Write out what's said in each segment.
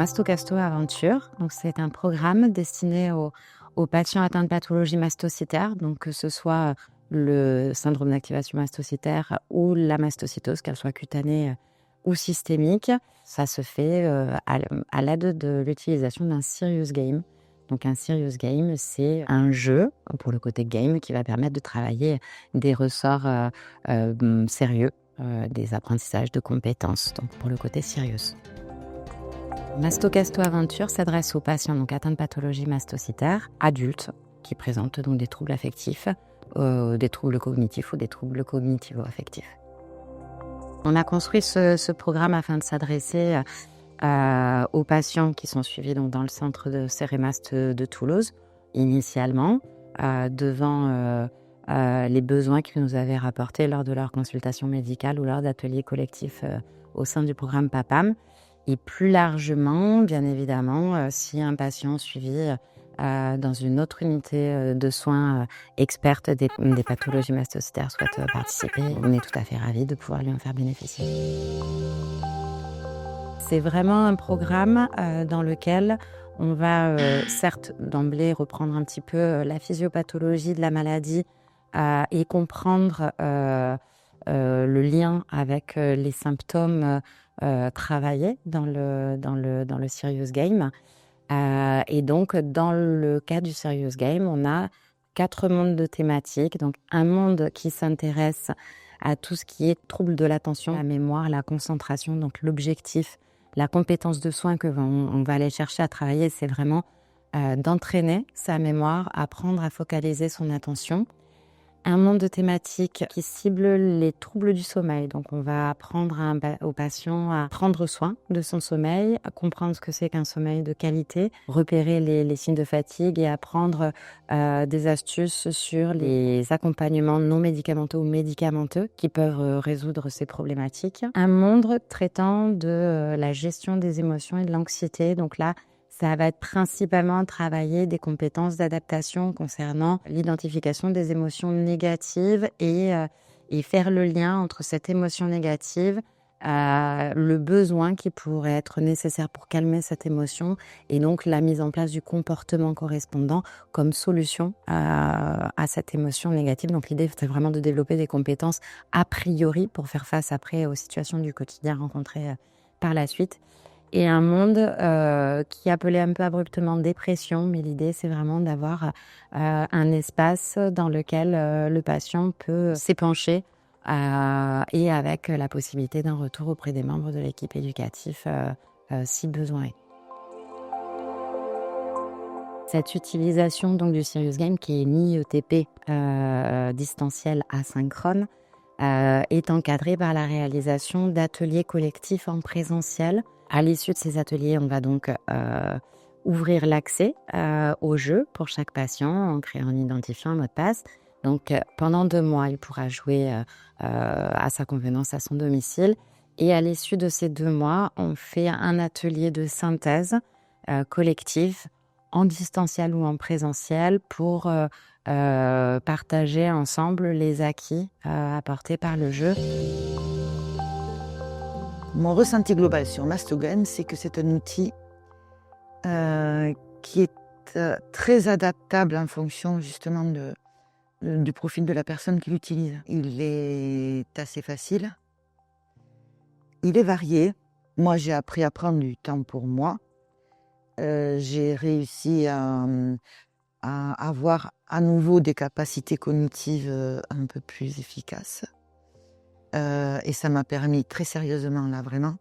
Mastocasto Aventure. Donc, c'est un programme destiné aux patients atteints de pathologie mastocytaire, donc que ce soit le syndrome d'activation mastocytaire ou la mastocytose, qu'elle soit cutanée ou systémique. Ça se fait à l'aide de l'utilisation d'un serious game. Donc un serious game, c'est un jeu, pour le côté game, qui va permettre de travailler des ressorts sérieux, des apprentissages de compétences, donc pour le côté serious. Mastocasto Aventure s'adresse aux patients donc atteints de pathologie mastocytaire, adultes, qui présentent donc des troubles affectifs, des troubles cognitifs ou des troubles cognitivo-affectifs. On a construit ce programme afin de s'adresser aux patients qui sont suivis donc, dans le centre de Cérémast de Toulouse, initialement, devant les besoins qu'ils nous avaient rapportés lors de leur consultation médicale ou lors d'ateliers collectifs au sein du programme PAPAM. Et plus largement, bien évidemment, si un patient suivi dans une autre unité de soins experte des pathologies mastocytaires souhaite participer, on est tout à fait ravis de pouvoir lui en faire bénéficier. C'est vraiment un programme dans lequel on va certes d'emblée reprendre un petit peu la physiopathologie de la maladie et comprendre le lien avec les symptômes travaillés dans le serious game. Et donc, dans le cas du serious game, on a 4 mondes de thématiques. Donc, un monde qui s'intéresse à tout ce qui est trouble de l'attention, la mémoire, la concentration. Donc, l'objectif, la compétence de soin que on va aller chercher à travailler, c'est vraiment d'entraîner sa mémoire, apprendre à focaliser son attention. Un monde de thématiques qui cible les troubles du sommeil. Donc, on va apprendre aux patients à prendre soin de son sommeil, à comprendre ce que c'est qu'un sommeil de qualité, repérer les signes de fatigue et apprendre des astuces sur les accompagnements non médicamenteux ou médicamenteux qui peuvent résoudre ces problématiques. Un monde traitant de la gestion des émotions et de l'anxiété. Donc là, ça va être principalement travailler des compétences d'adaptation concernant l'identification des émotions négatives et faire le lien entre cette émotion négative, le besoin qui pourrait être nécessaire pour calmer cette émotion et donc la mise en place du comportement correspondant comme solution à cette émotion négative. Donc l'idée, c'est vraiment de développer des compétences a priori pour faire face après aux situations du quotidien rencontrées par la suite. Et un monde qui appelait un peu abruptement dépression, mais l'idée c'est vraiment d'avoir un espace dans lequel le patient peut s'épancher et avec la possibilité d'un retour auprès des membres de l'équipe éducative si besoin est. Cette utilisation donc du serious game qui est mi-ETP distanciel asynchrone est encadrée par la réalisation d'ateliers collectifs en présentiel. À l'issue de ces ateliers, on va donc ouvrir l'accès au jeu pour chaque patient en créant, en identifiant un mot de passe. Donc pendant 2 mois, il pourra jouer à sa convenance à son domicile. Et à l'issue de ces 2 mois, on fait un atelier de synthèse collective en distanciel ou en présentiel pour partager ensemble les acquis apportés par le jeu. Mon ressenti global sur Mastogame, c'est que c'est un outil qui est très adaptable en fonction justement du profil de la personne qui l'utilise. Il est assez facile, il est varié. Moi, j'ai appris à prendre du temps pour moi. J'ai réussi à avoir à nouveau des capacités cognitives un peu plus efficaces. Et ça m'a permis très sérieusement, là vraiment,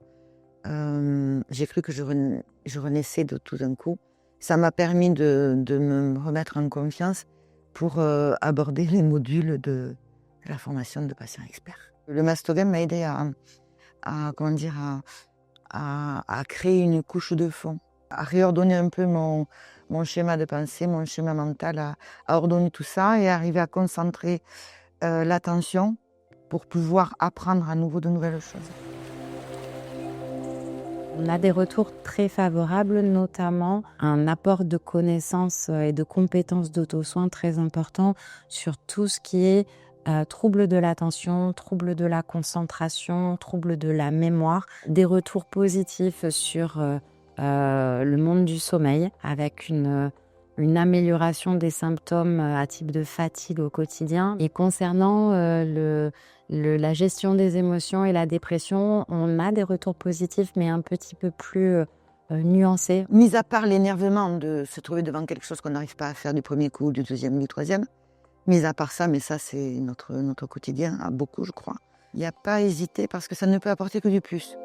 j'ai cru que je renaissais de tout d'un coup. Ça m'a permis de me remettre en confiance pour aborder les modules de la formation de patients experts. Le Mastogame m'a aidé à créer une couche de fond, à réordonner un peu mon schéma de pensée, mon schéma mental, à ordonner tout ça et arriver à concentrer l'attention pour pouvoir apprendre à nouveau de nouvelles choses. On a des retours très favorables, notamment un apport de connaissances et de compétences d'auto-soin très important sur tout ce qui est troubles de l'attention, troubles de la concentration, troubles de la mémoire. Des retours positifs sur le monde du sommeil, avec une amélioration des symptômes à type de fatigue au quotidien. Et concernant la gestion des émotions et la dépression, on a des retours positifs, mais un petit peu plus nuancés. Mis à part l'énervement de se trouver devant quelque chose qu'on n'arrive pas à faire du premier coup, du deuxième, du troisième, mis à part ça, mais ça c'est notre quotidien, à beaucoup je crois, il n'y a pas hésité parce que ça ne peut apporter que du plus.